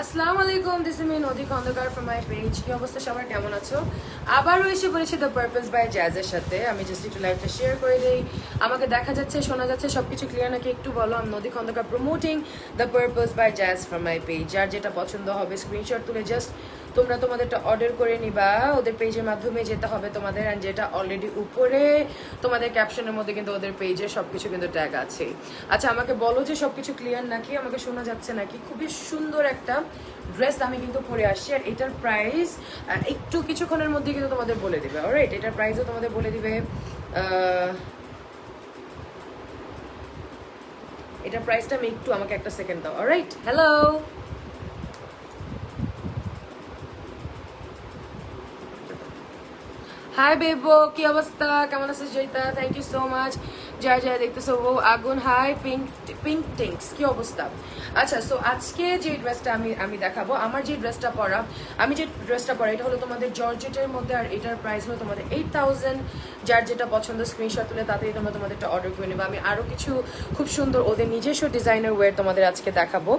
আসসালামু আলাইকুম, this is me নদী খন্দকার ফ্রম মাই পেজ। কি অবস্থা সবার, কেমন আছো? আবারও এসে পড়েছি দ্য পারপাস বাই জ্যাজের সাথে। আমি জাস্ট একটু লাইভটা শেয়ার করে দিই। আমাকে দেখা যাচ্ছে, শোনা যাচ্ছে, সবকিছু ক্লিয়ার নাকি একটু বলো। আমি নদী Khandakar promoting the purpose by jazz from my page. যার যেটা পছন্দ হবে স্ক্রিনশট তুলে জাস্ট তোমরা তোমাদেরটা অর্ডার করে নিবা। ওদের পেজের মাধ্যমে যেতে হবে তোমাদের, অ্যান্ড যেটা অলরেডি উপরে তোমাদের ক্যাপশনের মধ্যে কিন্তু ওদের পেজে সবকিছু কিন্তু ট্যাগ আছে। আচ্ছা, আমাকে বলো যে সবকিছু ক্লিয়ার নাকি, আমাকে শোনা যাচ্ছে নাকি? খুবই সুন্দর একটা ড্রেস আমি কিন্তু পরে আসছি, আর এটার প্রাইস একটু কিছুক্ষণের মধ্যে কিন্তু তোমাদের বলে দিবে। অলরাইট, এটার প্রাইসও তোমাদের বলে দিবে। এটার প্রাইসটা আমি একটু, আমাকে একটা সেকেন্ড দাও। অলরাইট, হ্যালো হাই বেবো, কি অবস্থা, কেমন আছিস Joyita? Thank you so much. যারা যারা দেখতেছো ও আগুন, হাই পিঙ্ক পিঙ্ক টিঙ্কস, কি অবস্থা? আচ্ছা, সো আজকে যে ড্রেসটা আমি দেখাবো, আমার যে ড্রেসটা পরা, আমি যে ড্রেসটা পরা, এটা হলো তোমাদের জর্জেটের মধ্যে, আর এটার প্রাইস হলো তোমাদের 8000। যার যেটা পছন্দ স্ক্রিনশট তুলে তাড়াতাড়ি তোমরা তোমাদেরটা অর্ডার করে নেবে। আমি আরও কিছু খুব সুন্দর ওদের নিজস্ব ডিজাইনার ওয়্যার তোমাদের আজকে দেখাবো।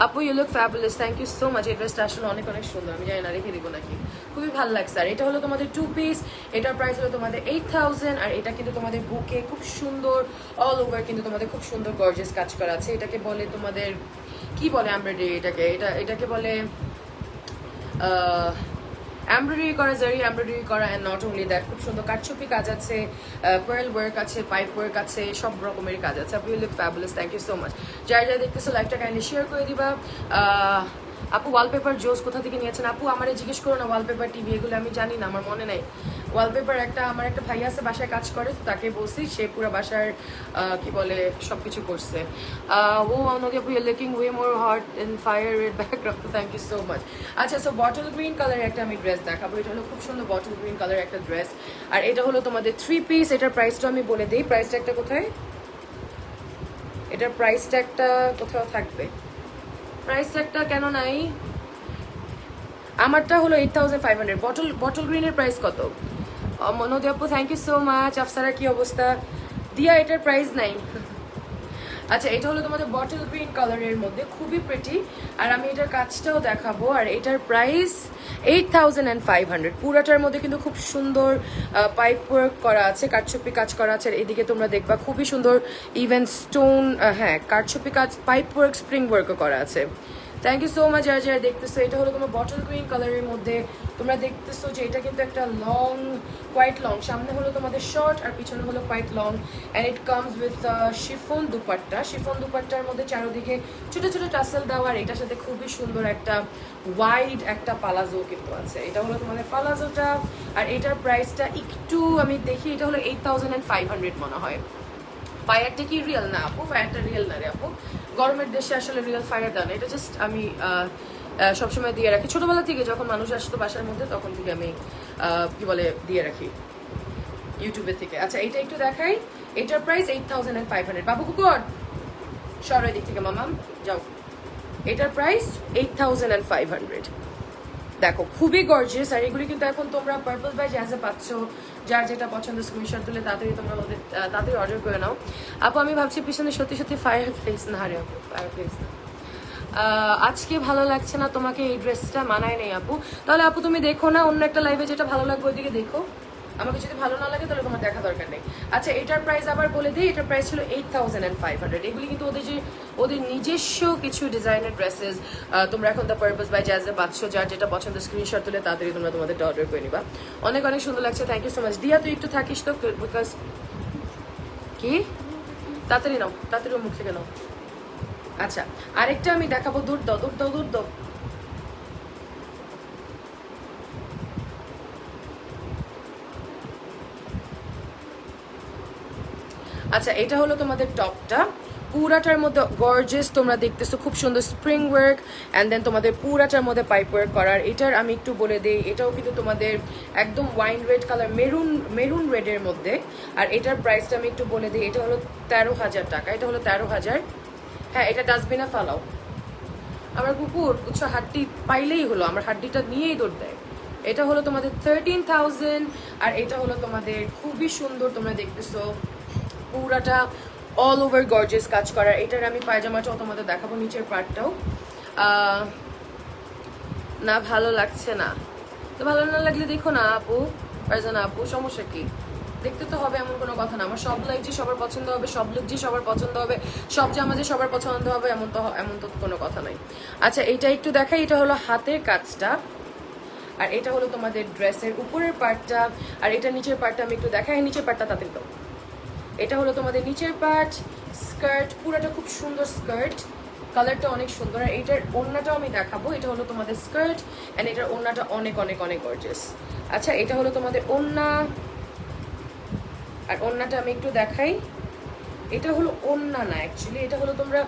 আপু, you look fabulous, thank you so much. এই ড্রেসটা আসলে অনেক অনেক সুন্দর, আমি জানি না রেখে দিব নাকি, খুবই ভালো লাগছে। আর এটা হলো তোমাদের 2 পিস, এটার প্রাইস হলো তোমাদের 8000। আর এটা কিন্তু তোমাদের বুকে খুব সুন্দর অল ওভার কিন্তু তোমাদের খুব সুন্দর গর্জিয়াস কাজ করা আছে। এটাকে বলে তোমাদের কি বলে, এমব্রয়ডারি। এটাকে বলে এমব্রয়ডারি করা, জারি এমব্রয়ডারি করা, অ্যান্ড নট অনলি দ্যাট, খুব সুন্দর কাটছুপি কাজ আছে, পার্ল ওয়ার্ক আছে, পাইপ ওয়ার্ক আছে, সব রকমের কাজ আছে। আপু, you look fabulous, thank you so much. যারা যারা দেখতেছো লাইভটা কাইন্ডলি শেয়ার করে দিবা। আপু, ওয়ালপেপার জোস কোথা থেকে নিয়েছেন? আপু, আমারে জিজ্ঞেস করো না, ওয়ালপেপার টিভি এগুলো আমি জানি না, আমার মনে নাই। ওয়ালপেপার আমার একটা ভাই আছে বাসায় কাজ করে, তো তাকে বলছি, সে পুরো বাসার কি বলে সবকিছু করছে। ও নদী আপু, you looking way more hot in fire red background, thank you so much. আচ্ছা, সো বটল গ্রিন কালারের একটা আমি ড্রেস দেখাবো। এটা হলো খুব সুন্দর বটল গ্রিন কালারের একটা ড্রেস, আর এটা হলো তোমাদের 3 পিস। এটার প্রাইসটা আমি বলে দিই। প্রাইসটা একটা কোথায়, এটার প্রাইসটা একটা কোথাও থাকবে, প্রাইসটা একটা কেন নাই? আমারটা হলো 8500। বটল গ্রিনের প্রাইস কত? নদী আপু, thank you so much. Afsara, কি অবস্থা? দিয়া, এটার প্রাইস নাই। আচ্ছা, এটা হলো তোমাদের বটল গ্রিন কালারের মধ্যে, খুবই প্রিটি, আর আমি এটার কাজটাও দেখাবো। আর এটার প্রাইস 8500। পুরাটার মধ্যে কিন্তু খুব সুন্দর পাইপ ওয়ার্ক করা আছে, কাঠছুপি কাজ করা আছে। আর এদিকে তোমরা দেখবা খুবই সুন্দর ইভেন স্টোন, হ্যাঁ, কাঠছুপি কাজ, পাইপ ওয়ার্ক, স্প্রিং ওয়ার্কও করা আছে। থ্যাংক ইউ সো মাচ যারা যারা দেখতেছো। এটা হলো তোমার বটল গ্রিন কালারের মধ্যে, তোমরা দেখতেছো যে এটা কিন্তু একটা লং, কোয়াইট লং, সামনে হলো তোমাদের শর্ট আর পিছনে হলো quite long, and it comes with chiffon dupatta. Chiffon দুপাট্টার মধ্যে চারোদিকে ছোট ছোট টাসেল দেওয়া, আর এটার সাথে খুবই সুন্দর একটা ওয়াইড একটা পালাজো কিন্তু আছে। এটা হলো তোমাদের পালাজোটা, আর এটার প্রাইসটা একটু আমি দেখি, এটা হলো 8500 মনে হয়। ফায়ারটা কি রিয়েল? না আপু, ফায়ারটা রিয়েল না রে আপু, গরমের দেশে আসলে রিয়েল ফায়ার দেয় না। এটা জাস্ট আমি সবসময় দিয়ে রাখি, ছোটবেলা থেকে যখন মানুষ আসতো বাসার মধ্যে তখন থেকে আমি কি বলে দিয়ে রাখি ইউটিউবের থেকে। আচ্ছা, এটা একটু দেখাই। এটার প্রাইস 8500। বাবু কুকুর সর দিক থেকে, মামাম যাও। এটার প্রাইস 8500। দেখো, খুবই গর্জিয়াস। আর এগুলি কিন্তু এখন তোমরা পারপল বাই জ্যাজে পাচ্ছ। যার যেটা পছন্দ স্ক্রিনশট তুলে তাড়াতাড়ি তোমরা ওদের তাড়াতাড়ি অর্ডার করে নাও। আপু, আমি ভাবছি পিছনে সত্যি সত্যি ফায়ার প্লেস না, রে আপু, ফায়ার প্লেস না। আজকে ভালো লাগছে না তোমাকে, এই ড্রেসটা মানায় নেই আপু। তাহলে আপু তুমি দেখো না অন্য একটা লাইভে, যেটা ভালো লাগবে ওইদিকে দেখো। আমাকে যদি ভালো না লাগে তাহলে তোমার দেখা দরকার নেই। আচ্ছা, এটার প্রাইস আবার বলে দিই। এটার প্রাইস ছিল 8500। এগুলি কিন্তু ওদের নিজস্ব কিছু ডিজাইনার ড্রেসেস তোমরা এখন দ্য পারপাস বাই জ্যাজে পাচ্ছ। যার যেটা পছন্দ স্ক্রিনশট তুলে তাড়াতাড়ি তোমরা তোমাদেরটা অর্ডার করে নিবা। অনেক অনেক সুন্দর লাগছে, থ্যাংক ইউ সো মাচ। দিয়া, তুই একটু থাকিস তো, বিকজ কি, তাড়াতাড়ি নাও, তাড়াতাড়ি মুখ থেকে নাও। আচ্ছা, আরেকটা আমি দেখাবো। দূর দাও, দূর দাও, দূর দাও। আচ্ছা, এটা হলো তোমাদের টপটা, পুরাটার মধ্যে গর্জিয়াস, তোমরা দেখতেছো খুব সুন্দর স্প্রিং ওয়ার্ক, অ্যান্ড দেন তোমাদের পুরাটার মধ্যে পাইপ ওয়ার্ক করার। এটার আমি একটু বলে দিই, এটাও কিন্তু তোমাদের একদম ওয়াইন রেড কালার, মেরুন রেডের মধ্যে। আর এটার প্রাইসটা আমি একটু বলে দিই, এটা হলো 13000 টাকা। এটা হলো 13000। হ্যাঁ, এটা ডাস্টবিনে ফালাও। আমার কুকুর বুঝছো, হাড্ডি পাইলেই হলো, আমার হাড্ডিটা নিয়েই দৌড় দেয়। এটা হলো তোমাদের 13000। আর এটা হলো তোমাদের খুবই সুন্দর, তোমরা দেখতেছো পুরাটা অল ওভার গর্জিয়াস কাজ করার। এটার আমি পায়জামাটাও তোমাদের দেখাবো, নিচের পার্টটাও। না ভালো লাগছে না, তো ভালো না লাগলে দেখো না আপু, ফারজানা আপু, সমস্যা কি? দেখতে তো হবে এমন কোনো কথা না। আমার সব লাইফ যে সবার পছন্দ হবে, সব লুক যে সবার পছন্দ হবে, সব জামা যে সবার পছন্দ হবে, এমন তো কোনো কথা নাই। আচ্ছা এটা একটু দেখাই, এটা হলো হাতের কাজটা, আর এটা হলো তোমাদের ড্রেসের উপরের পার্টটা, আর এটা নিচের পার্টটা আমি একটু দেখাই। নিচের পার্টটা তাতে তো এটা হলো তোমাদের নিচের পার্ট, স্কার্ট পুরোটা খুব সুন্দর স্কার্ট, কালারটা অনেক সুন্দর। আর এটার ওড়নাটাও আমি দেখাবো, এটা হলো তোমাদের স্কার্ট অ্যান্ড এটার ওড়নাটা অনেক অনেক অনেক গর্জিয়াস। আচ্ছা এটা হলো তোমাদের ওড়না, আর ওড়নাটা আমি একটু দেখাই। এটা হলো ওড়না না অ্যাকচুয়ালি, এটা হলো তোমরা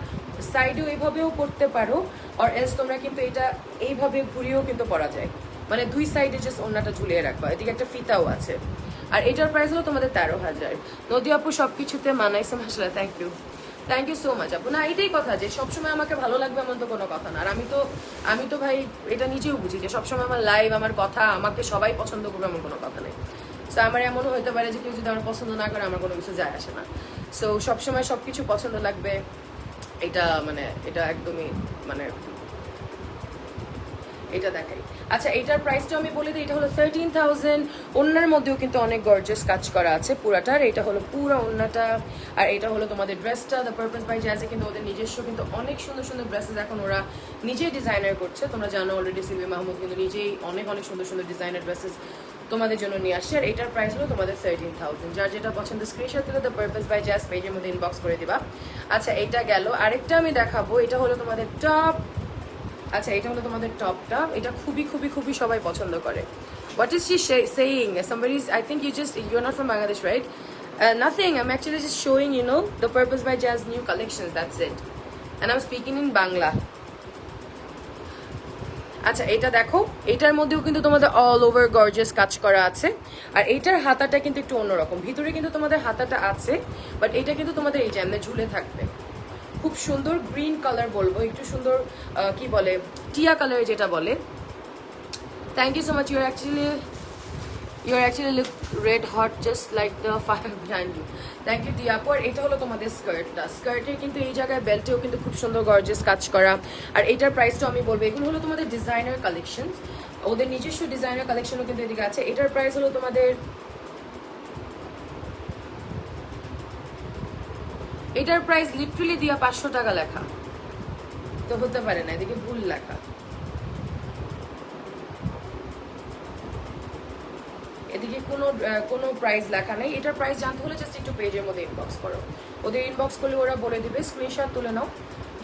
সাইডেও এইভাবেও পরতে পারো, আর এলস তোমরা কিন্তু এটা এইভাবে ঘুরিয়েও কিন্তু পরা যায়, মানে দুই সাইডে জাস্ট ওড়নাটা ঝুলিয়ে রাখবা। এদিকে একটা ফিতাও আছে। আর এটার প্রাইস হলো তোমাদের 13,000। নদী আপু সবকিছুতে মানাইছে মাসাল্লাহ, থ্যাংক ইউ সো মাচ আপু। না এটাই কথা যে সবসময় আমাকে ভালো লাগবে এমন তো কোনো কথা না। আর আমি তো ভাই এটা নিজেও বুঝি যে সবসময় আমার লাইভ, আমার কথা আমাকে সবাই পছন্দ করবে এমন কোনো কথা নেই। সো আমার এমনও হতে পারে যে কেউ যদি আমার পছন্দ না করে আমার কোনো কিছু যায় আসে না। সো সবসময় সব কিছু পছন্দ লাগবে এটা মানে এটা একদমই মানে এটা দেখাই। আচ্ছা এইটার প্রাইসটা আমি বলে দিই, এটা হলো 13,000। ওড়নার মধ্যেও কিন্তু অনেক গর্জিয়াস কাজ করা আছে পুরাটার। এটা হলো পুরো ওড়নাটা, আর এটা হলো তোমাদের ড্রেসটা। দ্য পারপাস বাই জ্যাজে কিন্তু ওদের নিজস্ব কিন্তু অনেক সুন্দর সুন্দর ড্রেসেস এখন ওরা নিজেই ডিজাইনার করছে। তোমরা জানো অলরেডি সিবি মাহমুদ কিন্তু নিজেই অনেক অনেক সুন্দর সুন্দর ডিজাইনার ড্রেসেস তোমাদের জন্য নিয়ে আসছে। আর এটার প্রাইস হলো তোমাদের 13,000। যার যেটা পছন্দ স্ক্রিনশট দিলে দ্য পারপাস বাই জ্যাজ পেজের মধ্যে ইনবক্স করে দিবা। আচ্ছা এইটা গেল, আরেকটা আমি দেখাবো, এটা হলো তোমাদের টপ। আচ্ছা এটা হলো তোমাদের টপটা, এটা খুবই খুবই খুবই সবাই পছন্দ করে। What is she saying? Somebody is, I think you're not from Bangladesh, right? Nothing, I'm actually just showing, the Purpose by Jazz new collections, that's it. And I'm speaking in Bangla. আচ্ছা এটা দেখো, এটার মধ্যেও কিন্তু তোমাদের all over gorgeous কাজ করা আছে। আর এইটার হাতাটা কিন্তু একটু অন্যরকম, ভিতরে কিন্তু তোমাদের হাতাটা আছে, বাট এটা কিন্তু তোমাদের এই যে এমনি ঝুলে থাকবে। খুব সুন্দর গ্রিন কালার বলবো, একটু সুন্দর কি বলে টিয়া কালার যেটা বলে। Thank you so much, your actually look red hot just like the fire behind you. Thank you Dia আপু। আর এটা হলো তোমাদের স্কার্টটা, স্কার্টের কিন্তু এই জায়গায় বেল্টেও কিন্তু খুব সুন্দর গর্জিয়াস কাজ করা। আর এটার প্রাইসটাও আমি বলবো, এগুলো হলো তোমাদের ডিজাইনার কালেকশন, ওদের নিজস্ব ডিজাইনার কালেকশনও কিন্তু এদিকে আছে। এটার প্রাইস হলো তোমাদের, এটার প্রাইস লিটারালি দিয়া 500 টাকা লেখা, তো হতে পারে না, এদিকে ভুল লেখা, এদিকে কোনো প্রাইস লেখা নেই। এটার প্রাইস জানতে হলে জাস্ট একটু পেজের মধ্যে ইনবক্স করো, ওদের ইনবক্স করলে ওরা বলে দিবে। স্ক্রিনশট তুলে নাও,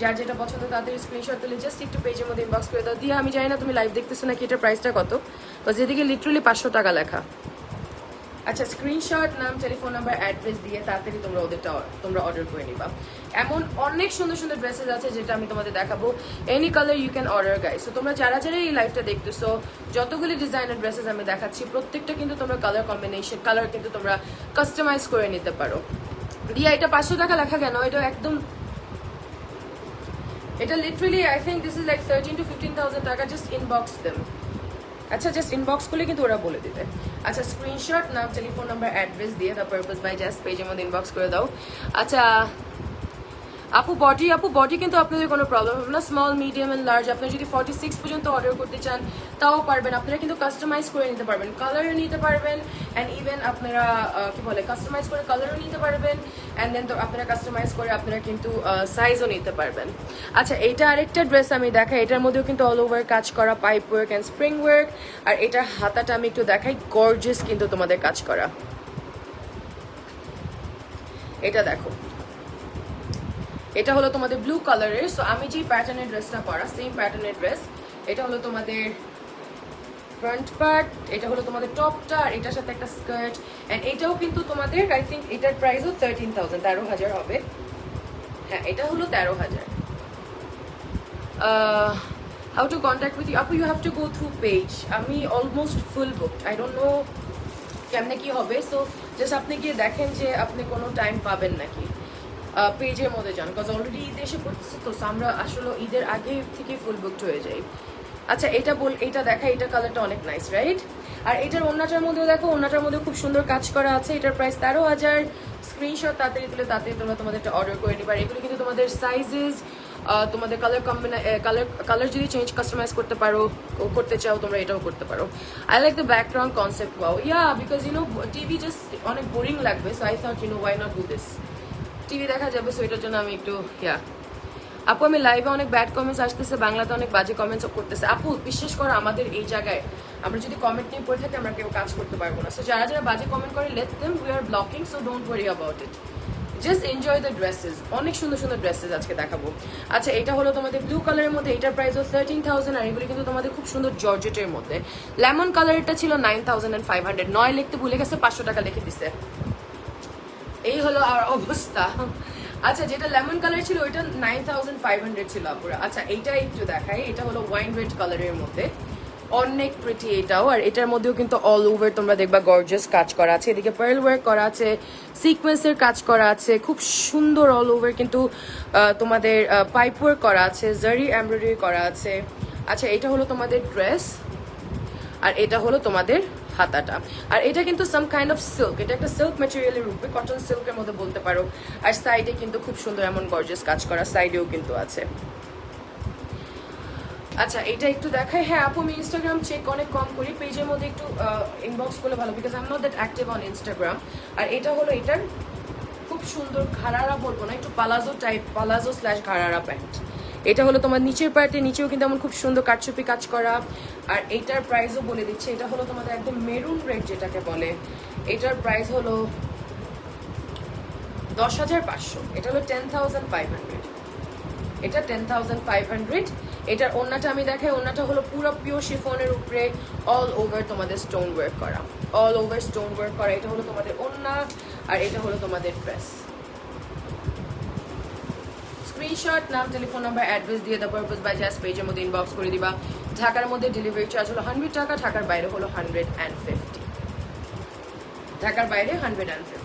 যার যেটা পছন্দ তাদের স্ক্রিনশট তুলে জাস্ট একটু পেজের মধ্যে ইনবক্স করে দাও। দিয়ে আমি জানি না তুমি লাইভ দেখতেছো নাকি, এটার প্রাইসটা কত, তো যেদিকে লিটারালি 500 টাকা লেখা। আচ্ছা স্ক্রিনশট, নাম, টেলিফোন নাম্বার, অ্যাড্রেস দিয়ে তাড়াতাড়ি তোমরা অর্ডার করে নিবা। এমন অনেক সুন্দর সুন্দর ড্রেসেস আছে যেটা আমি তোমাদের দেখাবো। Any colour you can order guys. তো তোমরা যারা যারা এই লাইভটা দেখতেছো, যতগুলি ডিজাইনার ড্রেসেস আমি দেখাচ্ছি প্রত্যেকটা কিন্তু তোমরা কালার কম্বিনেশন, কালার কিন্তু তোমরা কাস্টমাইজ করে নিতে পারো। দিয়া এটা 500 টাকা লেখা কেন? এটা একদম, এটা literally I think this is like 13 to 15,000 টাকা। Just inbox them. আচ্ছা জাস্ট ইনবক্স করলে কিন্তু ওরা বলে দিবে। আচ্ছা স্ক্রিনশট, নাম, টেলিফোন নাম্বার, অ্যাড্রেস দিয়ে দ্য পারপাস বাই জাস্ট পেজের মধ্যে ইনবক্স করে দাও। আচ্ছা আপু বডি কিন্তু আপনাদের কোনো প্রবলেম হবে না, স্মল, মিডিয়াম অ্যান্ড লার্জ। আপনারা যদি 46 পর্যন্ত অর্ডার করতে চান তাও পারবেন। আপনারা কিন্তু কাস্টমাইজ করে নিতে পারবেন, কালারও নিতে পারবেন, অ্যান্ড ইভেন আপনারা কি বলে কাস্টমাইজ করে কালারও নিতে পারবেন, অ্যান্ড দেন তো আপনারা কাস্টমাইজ করে আপনারা কিন্তু সাইজও নিতে পারবেন। আচ্ছা এইটা আরেকটা ড্রেস আমি দেখাই, এটার মধ্যেও কিন্তু অল ওভার কাজ করা, pipe work and spring work. আর এটার হাতাটা আমি একটু দেখাই, গর্জিয়াস কিন্তু তোমাদের কাজ করা। এটা দেখো, এটা হলো তোমাদের ব্লু কালারের। সো আমি যে প্যাটার্নের ড্রেসটা পরা সেম প্যাটার্নের ড্রেস। এটা হলো তোমাদের ফ্রন্ট পার্ট, এটা হলো তোমাদের টপটা, আর এটার সাথে একটা স্কার্ট। অ্যান্ড এটাও কিন্তু তোমাদের আই থিঙ্ক এটার প্রাইসও 13,000, 13,000 হবে। হ্যাঁ এটা হলো 13,000। How to contact with you আপু? You have to go through page. আমি almost full booked, I don't know কেমনে কি হবে। সো জাস্ট আপনি গিয়ে দেখেন যে আপনি কোনো টাইম পাবেন নাকি, পেজের মধ্যে যান, বিকজ অলরেডি ঈদ এসে পড়তেছে, তো আমরা আসলে ঈদের আগে থেকে ফুল বুকড হয়ে যাই। আচ্ছা এটা দেখা, এটা কালারটা অনেক নাইস রাইট। আর এটার ওড়নাটার মধ্যেও দেখো, ওড়নাটার মধ্যে খুব সুন্দর কাজ করা আছে। এটার প্রাইস 13,000। স্ক্রিনশট তাড়াতাড়ি তুলে তাড়াতাড়ি তোমরা তোমাদের একটা অর্ডার করে নিবা। এগুলো কিন্তু তোমাদের সাইজেস তোমাদের কালার যদি চেঞ্জ কাস্টমাইজ করতে চাও তোমরা এটাও করতে পারো। I like the background concept wow yeah because TV just অনেক বোরিং লাগবে, so I thought why not do this, TV দেখা যাবে, সো এটার জন্য আমি একটু আপু আমি লাইভে অনেক ব্যাড কমেন্টস আসতেছে, বাংলাতে অনেক বাজে কমেন্টসও করতেছে। আপু বিশ্বাস করো আমাদের এই জায়গায় আমরা যদি কমেন্ট নিয়ে পড়ে থাকি আমরা কেউ কাজ করতে পারবো না, সো যারা যারা বাজে কমেন্ট করে let them, we are blocking, so don't worry about it, just enjoy the dresses. অনেক সুন্দর সুন্দর ড্রেসেস আজকে দেখাবো। আচ্ছা এটা হলো তোমাদের ব্লু কালারের মধ্যে, এটার প্রাইস হলো 13,000, আর এগুলি কিন্তু তোমাদের খুব সুন্দর জর্জেটের মধ্যে। লেমন কালারটা ছিল 9,500, 9 লিখতে ভুলে গেছে, 500 টাকা লিখে দিছে, এই হলো আর অবস্থা। আচ্ছা যেটা লেমন কালার ছিল ওইটা 9,500 ছিল আপুরা। আচ্ছা এইটা একটু দেখাই, এটা হলো ওয়াইন রেড কালারের মধ্যে, অনেক প্রিটি এটাও, আর এটার মধ্যেও কিন্তু অল ওভার তোমরা দেখবা গর্জিয়াস কাজ করা আছে, এদিকে পার্ল ওয়ার্ক করা আছে, সিকোয়েন্সের কাজ করা আছে, খুব সুন্দর অল ওভার কিন্তু তোমাদের পাইপ ওয়ার্ক করা আছে, জারি এমব্রয়ডারি করা আছে। আচ্ছা এটা হলো তোমাদের ড্রেস, আর এটা হলো তোমাদের হাতাটা, আর এটা কিন্তু সাম কাইন্ড অফ সিল্ক, এটা একটা সিল্ক ম্যাটেরিয়ালের রূপে, কটন সিল্কের মধ্যে বলতে পারো। আর সাইডে কিন্তু খুব সুন্দর এমন গর্জিয়াস কাজ করা সাইডেও কিন্তু আছে। আচ্ছা এটা একটু দেখাই। হ্যাঁ আপু আমি ইনস্টাগ্রাম চেক অনেক কম করি, পেজের মধ্যে একটু ইনবক্স করলে ভালো, because I am not that active on Instagram. আর এটা হলো এটার খুব সুন্দর ঘাড়ারা বলবো না, একটু পালাজো স্ল্যাশ ঘাড়ারা প্যান্ট। এটা হলো তোমার নিচের পার্টে, নিচেও কিন্তু এমন খুব সুন্দর কাটচুপি কাজ করা। আর এইটার প্রাইসও বলে দিচ্ছে, এটা হলো তোমাদের একদম মেরুন রেড যেটাকে বলে, এটার প্রাইস হলো 10,500, এটা হলো 10,500, এটা 10,500। এটার ওড়নাটা আমি দেখাই, ওড়নাটা হলো পুরো পিওর শিফনের উপরে অল ওভার তোমাদের স্টোন ওয়ার্ক করা, অল ওভার স্টোন ওয়ার্ক করা। এটা হলো তোমাদের ওড়না, আর এটা হলো তোমাদের ড্রেস। স্ক্রিনশট, নাম, টেলিফোন নাম্বার, অ্যাড্রেস দিয়ে দ্য পারপাস বাই জাস্ট পেজের মধ্যে ইনবক্স করে দিবা। ঢাকার মধ্যে ডেলিভারি চার্জ হলো 100 টাকা, ঢাকার বাইরে হলো 150, ঢাকার বাইরে 150।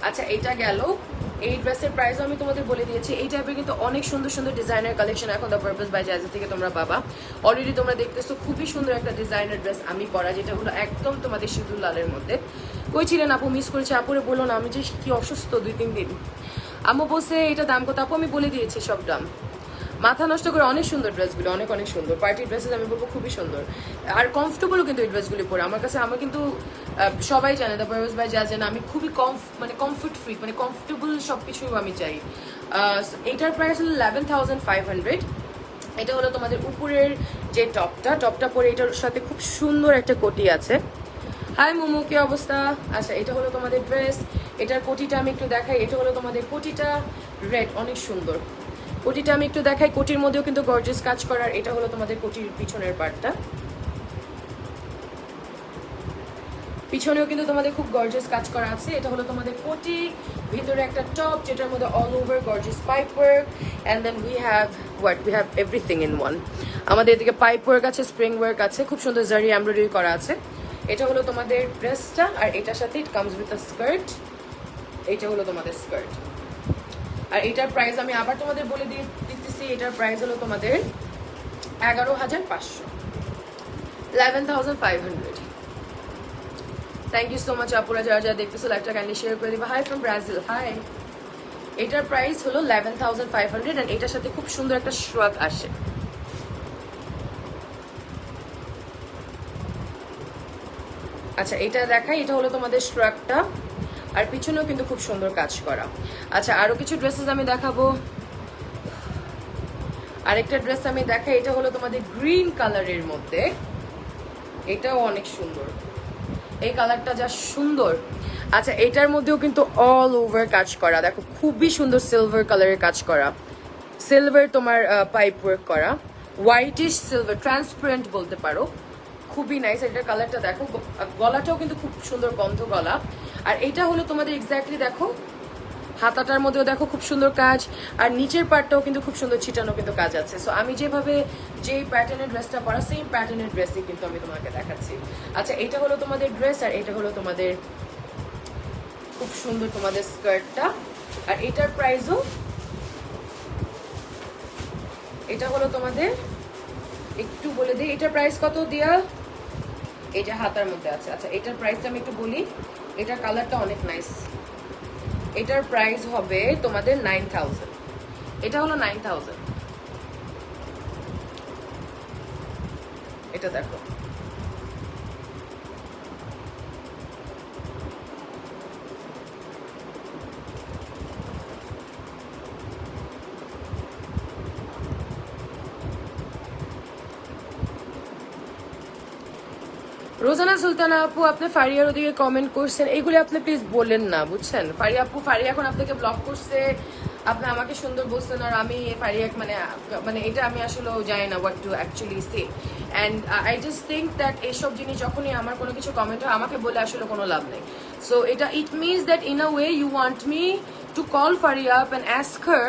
আচ্ছা এটা গেল। এই ড্রেসের প্রাইসও আমি তোমাদের বলে দিয়েছি। এই টাইপের কিন্তু অনেক সুন্দর সুন্দর ডিজাইনার কালেকশন এখন দ্য পারপাস বাই জাজ থেকে তোমরা পাবা। অলরেডি তোমরা দেখতেছো খুবই সুন্দর একটা ডিজাইনার ড্রেস আমি পরা, যেটা হলো একদম তোমাদের সিঁদুর লালের মধ্যে। কই ছিলেন আপু, মিস করেছে আপুরে বলো না, আমি যে কি অসুস্থ 2-3 দিন। আম্মু বলছে এটা দাম কত, আপু আমি বলে দিয়েছি সব দাম, মাথা নষ্ট করে। অনেক সুন্দর ড্রেসগুলো, অনেক অনেক সুন্দর পার্টি ড্রেসেস, আমি বলবো খুবই সুন্দর আর কমফোর্টেবলও কিন্তু এই ড্রেসগুলি পরে আমার কাছে। আমার কিন্তু সবাই জানে দ্য পারপাস বাই জাজ না, আমি খুবই কমফোর্ট ফ্রি, মানে কমফোর্টেবল সব কিছু আমি চাই। এইটার প্রাইস হলো 11,500। এটা হলো তোমাদের উপরের যে টপটা পরে, এটার সাথে খুব সুন্দর একটা কোটি আছে। হাই মোমো কি অবস্থা? আচ্ছা এটা হলো তোমাদের ড্রেস, এটার কোটিটা আমি একটু দেখাই। এটা হলো তোমাদের কোটিটা রেড, অনেক সুন্দর কোটিটা আমি একটু দেখাই। কোটির মধ্যেও কিন্তু গর্জিয়াস কাজ করার। এটা হলো তোমাদের কোটির পিছনের পার্টটা, পিছনেও কিন্তু তোমাদের খুব গর্জিয়াস কাজ করা আছে। এটা হলো তোমাদের কোটি, ভিতরে একটা টপ যেটার মধ্যে all over gorgeous pipe work, and then we have everything in one. আমাদের এদিকে পাইপ ওয়ার্ক আছে, স্প্রিং ওয়ার্ক আছে, খুব সুন্দর জারি এমব্রয়ডারি করা আছে। এটা হলো তোমাদের ড্রেসটা, আর এটার সাথে ইট কামস উইথ আ স্কার্ট। এইটা হলো তোমাদের স্কার্ট, আর এটার প্রাইস আমি আবার তোমাদের বলে দিতেছি। এটার প্রাইস হলো তোমাদের 11,500, 11,500। থ্যাংক ইউ সো মাচ আপুরা, যারা যারা দেখতেছো লাইভটা কাইন্ডলি শেয়ার করে দিবা। Hi from Brazil, hi. এটার প্রাইস হলো 11,500, অ্যান্ড এটার সাথে খুব সুন্দর একটা শ্রাগ আসে। আচ্ছা এটা দেখাই, এটা হলো তোমাদের শ্রাগটা, আর পিছনেও কিন্তু খুব সুন্দর কাজ করা। আচ্ছা আরো কিছু ড্রেসেস আমি দেখাবো। আরেকটা ড্রেস আমি দেখাই, এটা হলো তোমাদের গ্রিন কালারের মধ্যে, এটাও অনেক সুন্দর, এই কালারটা যা সুন্দর। আচ্ছা এটার মধ্যেও কিন্তু অল ওভার কাজ করা, দেখো খুবই সুন্দর সিলভার কালারের কাজ করা, সিলভার তোমার পাইপ ওয়ার্ক করা, হোয়াইটিশ সিলভার ট্রান্সপারেন্ট বলতে পারো, খুবই নাইস। এটার কালারটা দেখো, গলাটাও কিন্তু খুব সুন্দর বন্ধ গলা। আর এটা হলো তোমাদের এক্স্যাক্টলি দেখো হাতাটার মধ্যেও দেখো খুব সুন্দর কাজ, আর নিচের পার্টটাও কিন্তু খুব সুন্দর ছিটানো কিন্তু কাজ আছে। সো আমি যেভাবে যেই প্যাটার্নের ড্রেসটা পরা, সেম প্যাটার্নের ড্রেসই কিন্তু আমি তোমাকে দেখাচ্ছি। আচ্ছা এটা হলো তোমাদের ড্রেস, আর এটা হলো তোমাদের খুব সুন্দর তোমাদের স্কার্টটা, আর এটার প্রাইসও, এটা হলো তোমাদের একটু বলে দিই এটার প্রাইস কত দিয়া, এটা হাতার মধ্যে আছে। আচ্ছা এটার প্রাইসটা আমি একটু বলি, এটার কালারটা অনেক নাইস। এটার প্রাইস হবে তোমাদের 9,000, এটা হলো 9,000। এটা দেখো, রোজানা সুলতানা আপু আপনি ফারিয়ার ওদিকে কমেন্ট করছেন, এইগুলি আপনি প্লিজ বলেন না, বুঝছেন? ফারিয়া আপু, ফারিয়া এখন আপনাকে ব্লক করছে, আপনি আমাকে সুন্দর বলছেন, আর আমি ফারিয়া মানে মানে এটা আমি আসলে জানি না what to actually say. And I just think that এইসব জিনিস যখনই আমার কোনো কিছু কমেন্ট হয় আমাকে বলে আসলে কোনো লাভ নেই। সো এটা it means that in a way you want me to call Faria up and ask her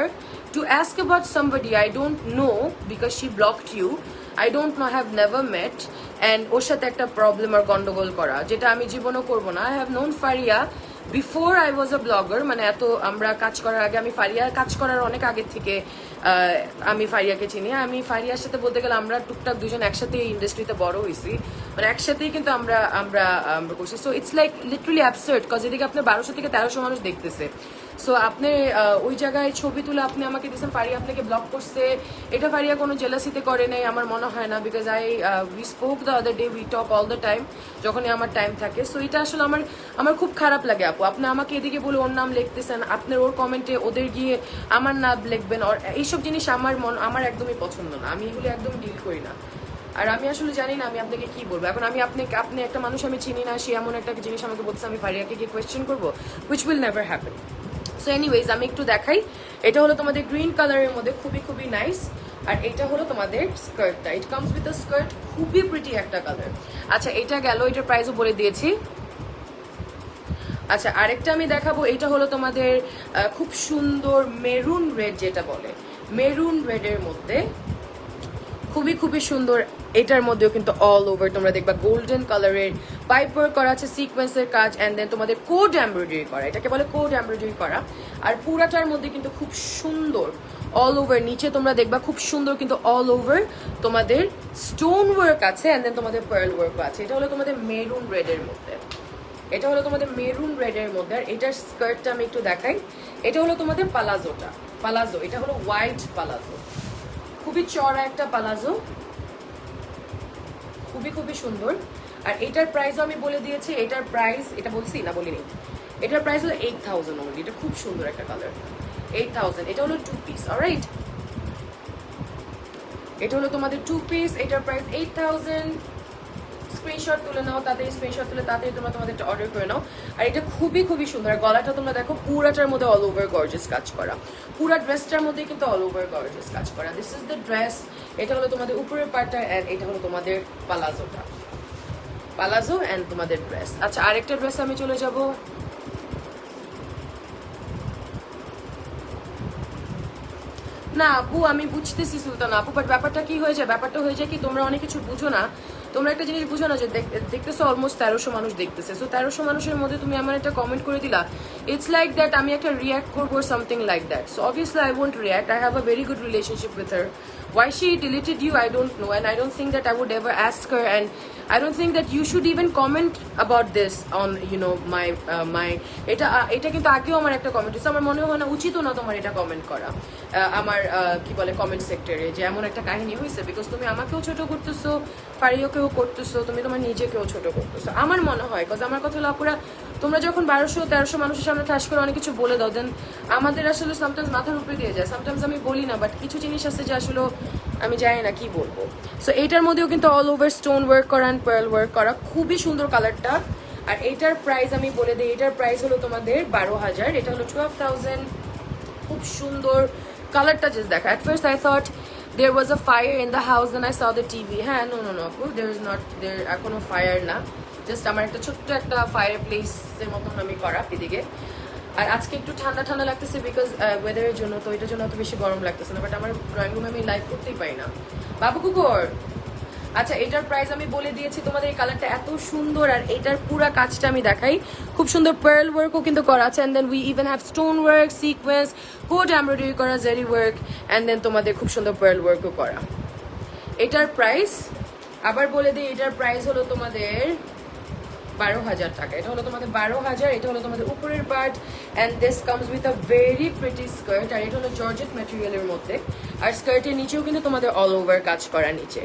to ask about somebody I don't know because she blocked you, I don't know, have never met, and ওর সাথে একটা problem আর গন্ডগোল করা, যেটা আমি জীবনও করবো না। I have known Faria before I was a blogger, মানে এত আমরা কাজ করার আগে, আমি ফারিয়া কাজ করার অনেক আগে থেকে আমি ফারিয়াকে চিনি। আমি ফারিয়ার সাথে বলতে গেলে আমরা টুকটাক দুজন একসাথে ইন্ডাস্ট্রিতে বড় হয়েছি, মানে একসাথেই কিন্তু আমরা আমরা আমরা করছি। So it's like literally absurd, cause এদিকে আপনার 1200 থেকে 1300 মানুষ দেখতেছে। সো আপনি ওই জায়গায় ছবি তুলে আপনি আমাকে দিয়েছেন, ফারিয়া আপনাকে ব্লক করছে, এটা ফারিয়া কোনো জেলাসিতে করে নেই আমার মনে হয় না, because we spoke the other day, we talk all the time যখনই আমার টাইম থাকে। সো এটা আসলে আমার খুব খারাপ লাগে আপু, আপনি আমাকে এদিকে বলে ওর নাম লিখতেছেন, আপনার ওর কমেন্টে ওদের গিয়ে আমার নাম লিখবেন, আর এইসব জিনিস আমার একদমই পছন্দ না, আমি এগুলো একদম ডিল করি না। আর আমি আসলে জানি না আমি আপনাকে কি বলবো এখন। আপনি একটা মানুষ আমি চিনি না, সে এমন একটা জিনিস আমাকে বলছে, আমি ফারিয়াকে গিয়ে কোয়েশ্চেন করবো, which will never happen. So anyways আমি একটু দেখাই, এটা হলো তোমাদের গ্রিন কালারের মধ্যে খুবই খুবই নাইস, আর এটা হলো তোমাদের স্কার্টটা, it comes with a skirt, খুবই প্রিটি একটা কালার। আচ্ছা এটা গেল, এটার প্রাইসও বলে দিয়েছি। আচ্ছা আরেকটা আমি দেখাবো, এটা হলো তোমাদের খুব সুন্দর মেরুন রেড, যেটা বলে মেরুন রেডের মধ্যে খুবই খুবই সুন্দর। এটার মধ্যেও কিন্তু অল ওভার তোমরা দেখবা গোল্ডেন কালারের পাইপ ওয়ার্ক করা আছে, সিকোয়েন্সের কাজ, অ্যান্ড দেন তোমাদের কোড এমব্রয়ডারি করা, এটাকে বলে কোড এমব্রয়ডারি করা। আর পুরাটার মধ্যে কিন্তু খুব সুন্দর অল ওভার, নিচে তোমরা দেখবা খুব সুন্দর কিন্তু অল ওভার তোমাদের স্টোন ওয়ার্ক আছে, অ্যান্ড দেন তোমাদের পার্ল ওয়ার্কও আছে। এটা হলো তোমাদের মেরুন রেডের মধ্যে, এটা হলো তোমাদের মেরুন রেডের মধ্যে। আর এটার স্কার্টটা আমি একটু দেখাই, এটা হলো তোমাদের পালাজোটা, পালাজো, এটা হলো হোয়াইট পালাজো, খুবই চড়া একটা পালাজো, খুবই খুবই সুন্দর। আর এটার প্রাইসও আমি বলে দিয়েছি, এটার প্রাইস এটা বলছি না বলিনি, এটার প্রাইস হলো 8000 অনলি, এটা খুব সুন্দর একটা কালার, 8000। এটা হলো 2 পিস, অলরাইট, এটা হলো তোমাদের 2 পিস, এটার প্রাইস 8000। স্ক্রিনশট তুলে নাও, তাড়াতাড়ি স্ক্রিনশট তুলে তাড়াতাড়ি তোমরা তোমাদের অর্ডার করে নাও। আর এটা খুবই খুবই সুন্দর, আর গলাটা তোমরা দেখো পুরাটার মধ্যে অল ওভার গর্জিয়াস কাজ করা, পুরা ড্রেসটার মধ্যে কিন্তু অল ওভার গর্জিয়াস কাজ করা। দিস ইজ দ্য ড্রেস, এটা হলো তোমাদের উপরের পার্টটা, অ্যান্ড এটা হলো তোমাদের পালাজোটা, পালাজো অ্যান্ড তোমাদের ড্রেস। আচ্ছা আরেকটা ড্রেস আমি চলে যাব, না আপু আমি বুঝতেছি সুলতানা আপু, বাট ব্যাপারটা কি হয়ে যায়, ব্যাপারটা হয়ে যায় কি তোমরা অনেক কিছু বুঝো না, তোমরা একটা জিনিস বুঝো না যে দেখতেছো অলমোস্ট 1300 মানুষ দেখতেছে। সো 1300 মানুষের মধ্যে তুমি আমার একটা কমেন্ট করে দিলা, ইটস লাইক দ্যাট আমি একটা রিয়াক্ট করবো something like that. So obviously I won't react, I have a very good relationship with her. Why she deleted you, I don't know, and I don't think that I would ever ask her, and I don't think that you should even comment about this on, you know, my এটা কিন্তু আগেও আমার একটা comment হয়েছে, আমার মনে হয় না উচিত না তোমার এটা কমেন্ট করা আমার কি বলে কমেন্ট সেক্টরে, যে এমন একটা কাহিনী হয়েছে, বিকজ তুমি আমাকেও ছোট করতেছো, ফারিয়াকেও করতেছো, তুমি তোমার নিজেকেও ছোট করতেছো আমার মনে হয়। বিকজ আমার কথা হলো আপুরা, তোমরা যখন 1200-1300 মানুষের সামনে ঠাস করে অনেক কিছু বলে দাও, দেন আমাদের আসলে সামটাইমস মাথার উপরে দিয়ে যায়, সামটাইমস আমি বলি না, বাট কিছু জিনিস আছে যে আসলে আমি জানি না কি বলবো। সো এইটার মধ্যেও কিন্তু অল ওভার স্টোন ওয়ার্ক করা অ্যান্ড পার্ল ওয়ার্ক করা, খুবই সুন্দর কালারটা। আর এটার প্রাইস আমি বলে দিই, এটার প্রাইস হলো তোমাদের 12000, এটা হলো 12000। খুব সুন্দর কালারটা, জাস্ট দেখা। At first I thought there was a fire in the house, then I saw the TV. হ্যাঁ no আপু, there is not, there কোনো ফায়ার না, জাস্ট আমার একটা ছোট্ট একটা ফায়ার প্লেসের মতন আমি করা এদিকে। আর আজকে একটু ঠান্ডা ঠান্ডা লাগতেছে বিকজ ওয়েদারের জন্য, তো এটার জন্য অত বেশি গরম লাগতেছে না, বাট আমার ড্রয়িং রুমে আমি লাইভ করতেই পারি না বাবু কুকুর। আচ্ছা এটার প্রাইস আমি বলে দিয়েছি তোমাদের, এই কালারটা এত সুন্দর, আর এটার পুরা কাজটা আমি দেখাই, খুব সুন্দর পার্ল ওয়ার্কও কিন্তু করা আছে, and then we even have stone work, sequins, cord embroidery করা, জেরি ওয়ার্ক, অ্যান্ড দেন তোমাদের খুব সুন্দর পার্ল ওয়ার্কও করা। এটার প্রাইস আবার বলে দিই, এটার প্রাইস হলো তোমাদের 12000 টাকা, এটা হলো তোমাদের 12000। এটা হলো তোমাদের উপরের part, and this comes with a very pretty skirt, আর এটা হলো জর্জেট ম্যাটেরিয়ালের মধ্যে, আর স্কার্টের নিচেও কিন্তু তোমাদের অল ওভার কাজ করা নিচে।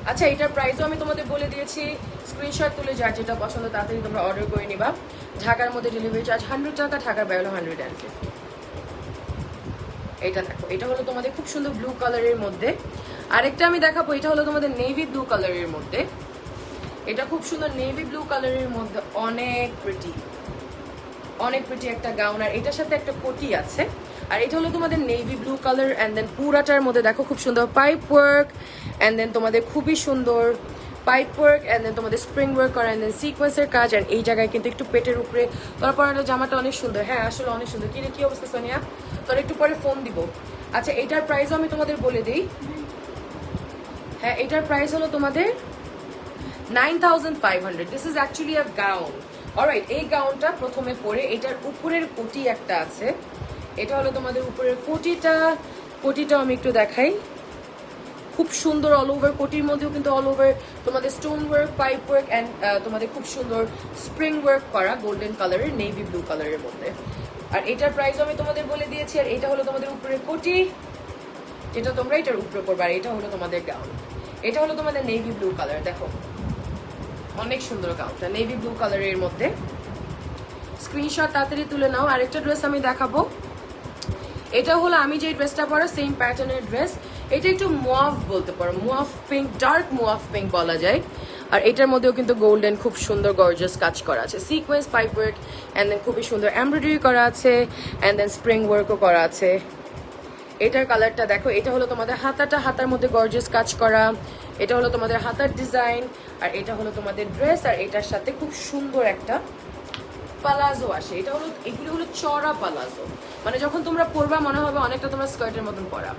আচ্ছা এটার প্রাইসও আমি তোমাদের বলে দিয়েছি, স্ক্রিনশট তুলে যার যেটা পছন্দ তাড়াতাড়ি তোমরা অর্ডার করে নিবা। ঢাকার মধ্যে ডেলিভারি চার্জ 100 টাকা, ঢাকার বাইরে 150। এটা দেখো, এটা হলো তোমাদের খুব সুন্দর ব্লু কালারের মধ্যে। আরেকটা আমি দেখাবো, এটা হলো তোমাদের নেভি ব্লু কালারের মধ্যে। এটা খুব সুন্দর নেভি ব্লু কালারের মধ্যে, অনেক প্রিটি, অনেক প্রিটি একটা গাউন। আর এটার সাথে একটা কোটি আছে। আর এটা হলো তোমাদের navy blue colour, and then পুরাটার মধ্যে দেখো খুব সুন্দর পাইপ ওয়ার্ক, অ্যান্ড দেন তোমাদের খুবই সুন্দর পাইপ ওয়ার্ক, অ্যান্ড দেন তোমাদের স্প্রিং ওয়ার্ক করা, অ্যান্ড দেন সিকোয়েন্সের কাজ। আর এই জায়গায় কিন্তু একটু পেটের উপরে তোর পরাটা জামাটা অনেক সুন্দর। হ্যাঁ আসলে অনেক সুন্দর। কি অবস্থা সোনিয়া? তোর একটু পরে ফোন দিব। আচ্ছা এটার প্রাইসও আমি তোমাদের বলে দিই। হ্যাঁ এটার প্রাইস হলো তোমাদের 9500। This is actually a gown. Alright, এই গাউনটা প্রথমে পরে এটার উপরের কোটি একটা আছে। এটা হলো তোমাদের উপরের কোটিটাও আমি একটু দেখাই। খুব সুন্দর অল ওভার কোটির মধ্যেও কিন্তু অল ওভার তোমাদের stone work, pipe work, and তোমাদের খুব সুন্দর স্প্রিং ওয়ার্ক করা গোল্ডেন কালারের নেভি ব্লু কালারের মধ্যে। আর এটার প্রাইসও আমি তোমাদের বলে দিয়েছি। আর এটা হলো তোমাদের উপরের কোটি, যেটা তোমরা এটার উপরে করবে। আর এটা হলো তোমাদের গাউন। এটা হলো তোমাদের নেভি ব্লু কালার। দেখো অনেক সুন্দর গাউনটা নেভি ব্লু কালারের মধ্যে। স্ক্রিনশট তাড়াতাড়ি তুলে নাও। আরেকটা ড্রেস আমি দেখাবো। এটা হলো আমি যে ড্রেসটা পরা সেম প্যাটার্নের ড্রেস। এটা একটু মুয়াভ বলতে পারো, মুয়াভ পিঙ্ক, ডার্ক মুয়াভ পিঙ্ক বলা যায়। আর এটার মধ্যেও কিন্তু গোল্ডেন খুব সুন্দর গর্জিয়াস কাজ করা আছে, sequins pipe work, and then খুবই সুন্দর এমব্রয়ডারি করা আছে, অ্যান্ড দেন স্প্রিং ওয়ার্কও করা আছে। এটার কালারটা দেখো, এটা হলো তোমাদের হাতার মধ্যে গর্জিয়াস কাজ করা। এটা হলো তোমাদের হাতার ডিজাইন। আর এটা হলো তোমাদের ড্রেস। আর এটার সাথে খুব সুন্দর একটা পালাজো আসে। এটা হলো, এগুলো হলো চড়া পালাজো, মানে যখন তোমরা পরবা মনে হবে অনেকটা তোমরা স্কার্টের মতন পরা।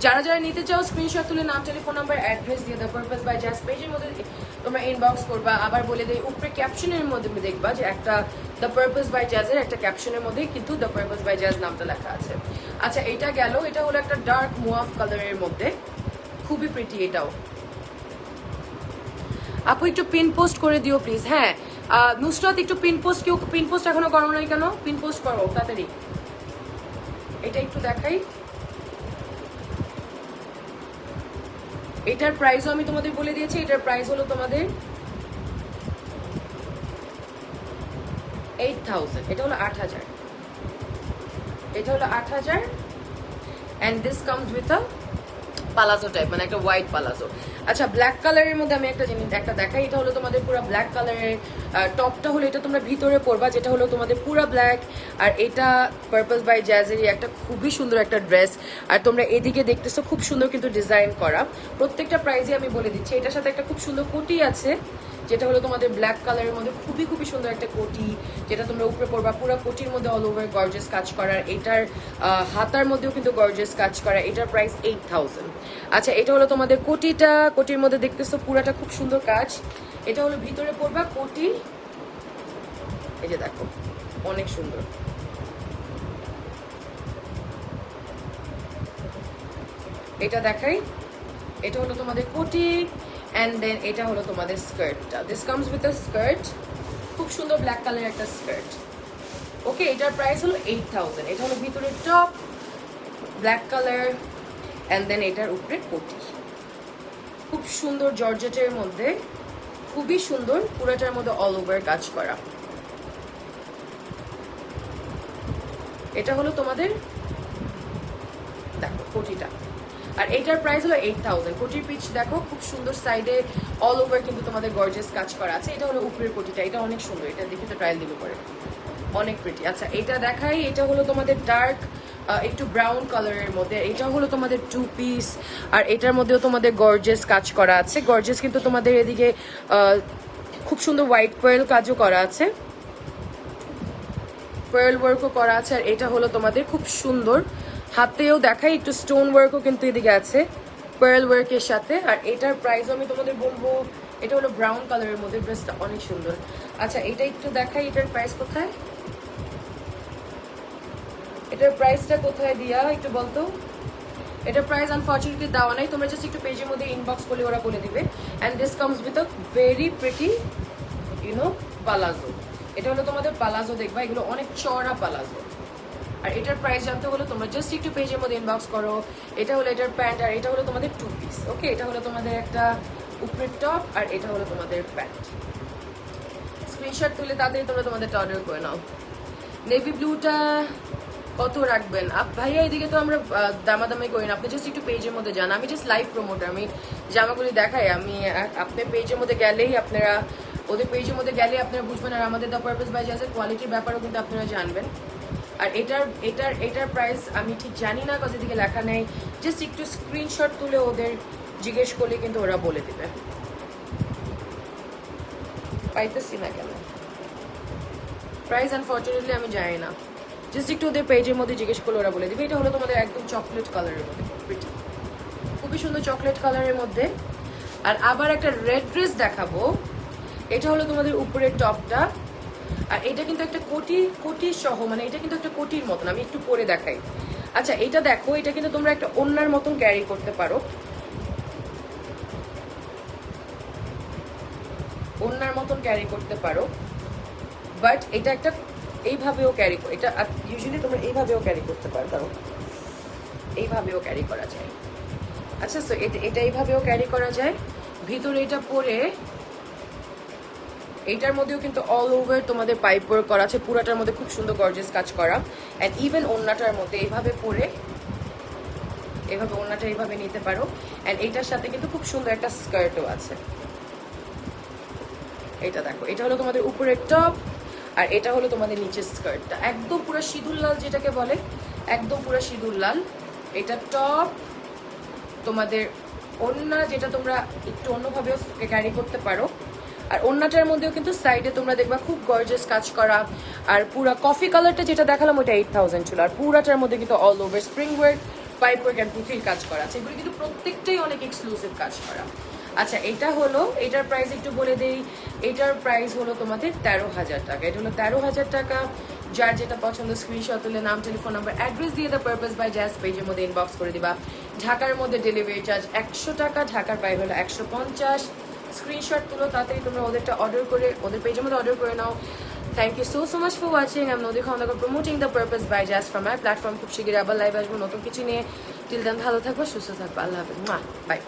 যারা যারা নিতে চাও স্ক্রিনশট তুলে নাম, টেলিফোন নাম্বার, অ্যাড্রেস দিয়ে দ্য পারপাস বাই জাজ পেজের মধ্যে তোমরা ইনবক্স করবা। আবার বলে দেই উপরে ক্যাপশনের মধ্যে দেখবা যে একটা দ্য পারপাস বাই জাজের একটা ক্যাপশনের মধ্যে কিন্তু দ্য পারপাস বাই জাজ নামটা লেখা আছে। আচ্ছা এটা গেল। এটা হলো একটা ডার্ক মুয়াভ কালারের মধ্যে, খুবই প্রিটি। এটাও আপু একটু পিন পোস্ট করে দিও প্লিজ। হ্যাঁ নুসরাত একটু পিন পোস্ট, কেউ পিন পোস্ট এখনো করো নাই কেন? পিন পোস্ট করো তাড়াতাড়ি। এটা একটু দেখাই। এটার প্রাইসও আমি তোমাদের বলে দিয়েছি। এটার প্রাইস হলো তোমাদের 8000। এটা হলো 8000। এটা হলো 8000, and this comes with a palazzo type, মানে একটা হোয়াইট পালাজো। আচ্ছা ব্ল্যাক কালারের মধ্যে আমি একটা জিনিস একটা দেখাই। এটা হলো তোমাদের পুরো ব্ল্যাক কালারের টপটা হলো এটা তোমরা ভিতরে পরবা, যেটা হলো তোমাদের পুরো ব্ল্যাক। আর এটা পারপাস বাই জ্যাজেরই একটা খুবই সুন্দর একটা ড্রেস। আর তোমরা এদিকে দেখতেছো খুব সুন্দর কিন্তু ডিজাইন করা। প্রত্যেকটা প্রাইসই আমি বলে দিচ্ছি। এটার সাথে একটা খুব সুন্দর কোটি আছে, যেটা হলো তোমাদের ব্ল্যাক কালারের মধ্যে খুবই সুন্দর একটা কোটি, যেটা তোমরা উপরে পরবা। পুরো কোটির মধ্যে অল ওভার গর্জিয়াস কাজ করার। এটার হাতার মধ্যেও কিন্তু গর্জিয়াস কাজ করা। এটার প্রাইস 8000। আচ্ছা এটা হলো তোমাদের কোটির মধ্যে দেখতেছো পুরাটা খুব সুন্দর কাজ। এটা হলো ভিতরে পরবা কোটি, এই যে দেখো অনেক সুন্দর। এটা দেখাই। এটা হলো তোমাদের কোটি, অ্যান্ড দেন এটা হলো তোমাদের স্কার্টটা। This comes with a skirt, খুব সুন্দর ব্ল্যাক কালারের একটা স্কার্ট। ওকে এটার প্রাইস হলো 8000। এটা হলো ভিতরে top black colour, and then এটার উপরে কোটি, খুব সুন্দর জর্জেটের মধ্যে, খুবই সুন্দর। পুরোটার মধ্যে অল ওভার কাজ করা। এটা হলো তোমাদের দেখো কোটিটা। আর এটার প্রাইস হলো 8000। কোটির পিচ দেখো খুব সুন্দর, সাইডে অল ওভার কিন্তু তোমাদের গর্জিয়াস কাজ করা আছে। এটা হলো উপরের কোটিটা। এটা অনেক সুন্দর। এটা দেখি তো ট্রায়াল দিব পরে, অনেক প্রিটি। আচ্ছা এটা দেখাই। এটা হলো তোমাদের ডার্ক একটু ব্রাউন কালারের মধ্যে। এটা হলো তোমাদের 2 পিস। আর এটার মধ্যেও তোমাদের গর্জিয়াস কাজ করা আছে। গর্জিয়াস কিন্তু তোমাদের এদিকে খুব সুন্দর হোয়াইট পার্ল কাজও করা আছে, পার্ল ওয়ার্কও করা আছে। আর এটা হলো তোমাদের খুব সুন্দর, হাতেও দেখাই একটু স্টোন ওয়ার্কও কিন্তু এদিকে আছে পার্ল ওয়ার্কের সাথে। আর এটার প্রাইসও আমি তোমাদের বলবো। এটা হলো ব্রাউন কালারের মধ্যে, ড্রেসটা অনেক সুন্দর। আচ্ছা এটা একটু দেখাই। এটার প্রাইস কোথায়? এটার প্রাইসটা কোথায় দিয়া একটু বলতো? এটার প্রাইস আনফর্চুনেটলি দেওয়া নাই, তোমরা জাস্ট একটু পেজের মধ্যে ইনবক্স করলে ওরা বলে দিবে। And this comes with a very pretty palazzo. এটা হলো তোমাদের পালাজো, দেখবা এগুলো অনেক চড়া পালাজো, আর এটার প্রাইস জানতে হলে তোমরা জাস্ট একটু পেজের মধ্যে ইনবক্স করো। এটা হলো এটার প্যান্ট, আর এটা হলো তোমাদের 2 পিস। ওকে, এটা হলো তোমাদের একটা উপরের টপ, আর এটা হলো তোমাদের প্যান্ট। স্ক্রিনশট তুলে তাড়াতাড়ি তোমরা তোমাদেরটা অর্ডার করে নাও। নেভি ব্লুটা কত রাখবেন ভাইয়া? এদিকে তো আমরা দামাদামি করি না, আপনি জাস্ট একটু পেজের মধ্যে যান। আমি জাস্ট লাইভ প্রমোটার, আমি জামাগুলি দেখাই। আমি আপনার পেজের মধ্যে গেলেই আপনারা, ওদের পেজের মধ্যে গেলেই আপনারা বুঝবেন। আর আমাদের দ্য পারপাস বাই জাজের কোয়ালিটির ব্যাপারও কিন্তু আপনারা জানবেন। আর এটার প্রাইস আমি ঠিক জানি না, কাজ এদিকে লেখা নেই। জাস্ট একটু স্ক্রিনশট তুলে ওদের জিজ্ঞেস করলে কিন্তু ওরা বলে দেবে। পাইতেছি না কেন প্রাইস, আনফর্চুনেটলি আমি জানি না। জাস্ট একটু ওদের পেজের মধ্যে জিজ্ঞেস করলে ওরা বলে দিবে। এটা হলো তোমাদের একদম চকলেট কালারের মধ্যে, খুবই সুন্দর চকলেট কালারের মধ্যে। আর আবার একটা রেড ড্রেস দেখাবো। এটা হলো তোমাদের উপরের টপটা, আর এটা কিন্তু একটা কোটি সহ, মানে এটা কিন্তু একটা কোটির মতন। আমি একটু পরে দেখাই। আচ্ছা, এটা দেখো, এটা কিন্তু তোমরা একটা ওড়নার মতন ক্যারি করতে পারো, ওড়নার মতন ক্যারি করতে পারো। বাট এটা একটা এইভাবেও ক্যারি, এটা ইউজুয়ালি তোমরা এইভাবেও ক্যারি করতে পারো, কারণ এইভাবেও ক্যারি করা যায়। আচ্ছা, সো এটা এইভাবেও ক্যারি করা যায়। ভিতরে এটা পরে, এইটার মধ্যেও কিন্তু অল ওভার তোমাদের পাইপ ওয়ার্ক করা আছে, পুরাটার মধ্যে খুব সুন্দর গর্জিয়াস কাজ করা। অ্যান্ড ইভেন ওড়নাটার মধ্যে এইভাবে পরে, এইভাবে ওড়নাটা এইভাবে নিতে পারো। অ্যান্ড এইটার সাথে কিন্তু খুব সুন্দর একটা স্কার্টও আছে। এটা দেখো, এটা হলো তোমাদের উপরের টপ, আর এটা হলো তোমাদের নিচের স্কার্টটা। একদম পুরো সিঁদুর লাল যেটাকে বলে, একদম পুরো সিঁদুর লাল। এটা টপ, তোমাদের ওড়না যেটা তোমরা একটু অন্যভাবেও ক্যারি করতে পারো। আর ওড়নাটার মধ্যেও কিন্তু সাইডে তোমরা দেখবা খুব গর্জিয়াস কাজ করা। আর পুরা কফি কালারটা যেটা দেখালাম ওটা 8000 ছিল। আর পুরাটার মধ্যে কিন্তু all over spring work, pipe work and পুঁথির কাজ করা আছে। এগুলো কিন্তু প্রত্যেকটাই অনেক এক্সক্লুসিভ কাজ করা। আচ্ছা, এটা হলো, এটার প্রাইস একটু বলে দেই। এটার প্রাইস হলো তোমাদের 13,000 টাকা। এটা হলো 13,000 টাকা। যার যেটা পছন্দ স্ক্রিনশট তুলে নাম, টেলিফোন নাম্বার, অ্যাড্রেস দিয়ে দ্য পারপাস বাই জ্যাজ পেজের মধ্যে ইনবক্স করে দিবা। ঢাকার মধ্যে ডেলিভারি চার্জ 100 টাকা, ঢাকার বাইরে হলো 150। স্ক্রিনশট তুলো তাড়াতাড়ি, তোমরা ওদেরটা অর্ডার করে ওদের পেজের মধ্যে অর্ডার করে নাও। Thank you so much for watching. আমি নদী Khandakar, promoting the purpose by jazz from my platform. খুব শীঘ্রই আবার লাইভ আসবো নতুন কিছু নিয়ে। টিল দেন ভালো থাকবো, সুস্থ থাকবো। আল্লাহ হাফেজ, বাই।